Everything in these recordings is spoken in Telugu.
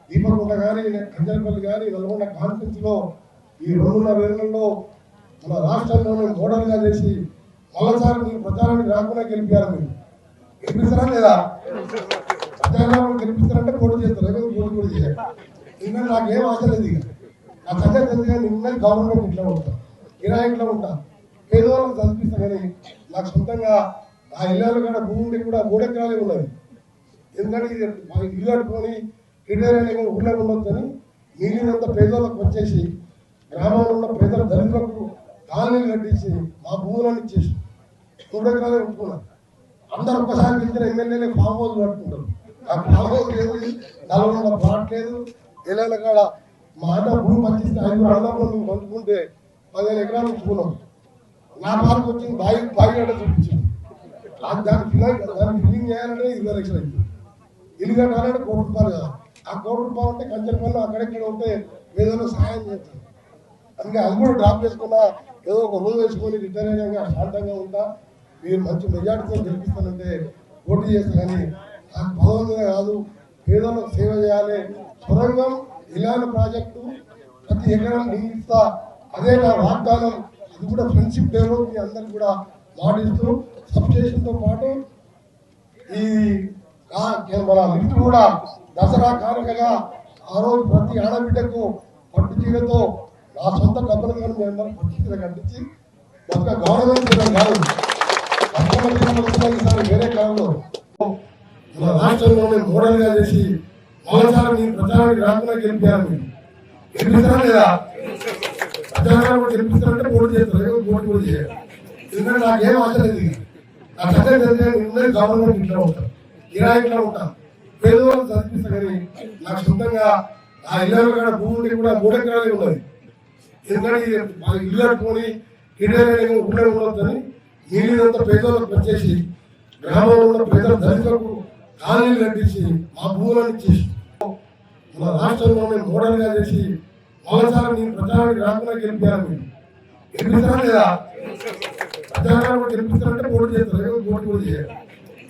దీపకుంట కానీ కంజనపల్లి కానీ నల్గొండ కాన్ఫరెన్స్ లో ఈ 2.5 ఏళ్లలో మన రాష్ట్రంలోనే మోడల్గా చేసి మళ్ళసారి మీరు ప్రచారానికి రాకుండా గెలిపారు. మీరు గెలిపిస్తారా లేదా? ప్రచారాన్ని గెలిపిస్తారంటే పోటీ చేస్తారు, ఏదో పోటీ చేయాలి. ఇంకా నాకేం ఆశ లేదు. ఇక నా సంగతి తెలుసు కానీ నిన్న గవర్నమెంట్ ఇంట్లో ఉంటా, కిరాయి ఇంట్లో ఉంటా, పేదవాళ్ళకి చదివిస్తాను. కానీ నాకు సొంతంగా ఆ ఇళ్ళలో కూడా భూమి కూడా 3 ఎకరాలే ఉన్నది. ఎందుకంటే ఇది ఇల్లు కట్టుకొని రిటైర్ అయిన ఊళ్ళో ఉండొద్దని మిగిలినంత పేదలకు వచ్చేసి గ్రామంలో ఉన్న పేదల దళితులకు కాలనీలు కట్టించి మా భూములను ఇచ్చేసి 3 ఎకరాలే ఉంటున్నారు. అందరూ ఒక్కసారి గెలిచిన ఎమ్మెల్యేలే ఫామ్ హౌస్ కట్టుకుంటారు. ఆ ఫామ్ హౌస్ లేదు, నల్గొండ ప్లాట్ లేదు. ఇళ్ళ కాడ మా అన్న భూమి పంచిస్తే 5 అన్నప్పుడు మేము పంచుకుంటే 15 ఎకరాలు ఉంచుకున్నాం. నా పాలకు వచ్చింది బాయి గడ్డ చూపించింది. దాన్ని ఫిల్లింగ్ చేయాలంటే 20 లక్షలు అయింది. ఇల్లు కట్టాలంటే ₹1 కదా. ఆ ₹1 అంటే కంచెరపల్లి అక్కడెక్కడ ఉంటే ఏదైనా సహాయం చేస్తాను. అందుకే అది కూడా డ్రాప్ చేసుకున్నా ఏదో ఒక రూమ్ వేసుకొని రిటైర్ అయ్యాక శాంతంగా ఉంటా. మీరు మంచి మెజార్టీతో గెలిపిస్తానంటే పోటీ చేస్తా. కానీ నాకు పదవులుగా కాదు, పేదలకు సేవ చేయాలి. సొరంగం ఇలాంటి ప్రాజెక్టు ప్రతి ఎకరం నిర్మిస్తా, అదే నా వాగ్దానం. అది కూడా ఫ్రెండ్షిప్ డేలో మీ అందరికి కూడా మాటిస్తూ సబ్స్టేషన్తో పాటు ఈ మన లిఫ్ట్ కూడా దసరా కానుకగా ఆ రోజు ప్రతి ఆడబిడ్డకు పట్టు చీరతో నా సొంత డబ్బులు కానీ మీ అందరూ పట్టు చీర కట్టించి ఒక గవర్నమెంట్ కాదు వేరే కాలంలో మన రాష్ట్రంలోనే మోడల్గా చేసి మరోసారి మీ ప్రచారానికి రాకుండా గెలిపారు. మీరు గెలిపిస్తారా లేదా? ప్రచారాన్ని గెలిపిస్తారంటే పోటీ చేస్తారు, పోటీ కూడా చేయాలి. ఎందుకంటే నాకేం ఆశ లేదు. నా సంగతి తెలియదు. నిన్న గవర్నమెంట్ ఇంట్లో ఉంటాను, కిరాయి ఇంట్లో ఉంటాను, పేదవాళ్ళు చదివిస్తా. కానీ నాకు సొంతంగా ఆ ఇళ్ళలో కూడా భూమి కూడా 3 ఎకరాలే ఉన్నది. ఎందుకంటే ఇల్లు కట్టుకొని రిటైర్ అయిన ఊళ్ళో ఉండొద్దని మిగిలినంత పేదలకు వచ్చేసి గ్రామంలో ఉన్న పేదల దళితులకు కాలనీలు కట్టించి మా భూములను ఇచ్చేసి మన రాష్ట్రంలోనే మోడల్గా చేసి మరోసారి మీరు ప్రచారానికి రాకుండా గెలిపారు. మీరు గెలిపిస్తారా లేదా? ప్రచారాన్ని గెలిపిస్తారంటే పోటీ చేస్తారు, ఏదో పోటీ కూడా చేయాలి.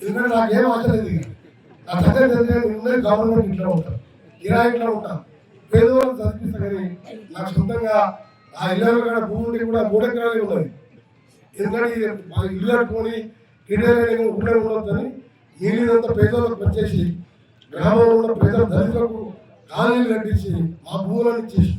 ఎందుకంటే నాకేం ఆశ లేదు. నా సంగతి తెలియదు. నిన్న గవర్నమెంట్ ఇంట్లో ఉంటాను, కిరాయి ఇంట్లో ఉంటాను, పేదవాళ్ళు చదివిస్తా. కానీ నాకు సొంతంగా ఆ ఇళ్ళలో కూడా భూమి కూడా 3 ఎకరాలే ఉన్నది. ఎందుకంటే ఇల్లు కట్టుకొని రిటైర్ అయిన ఊళ్ళో ఉండొద్దని మిగిలినంత పేదలకు వచ్చేసి గ్రామంలో ఉన్న పేదల దళితులకు కాలనీలు కట్టించి మా భూములను ఇచ్చేసి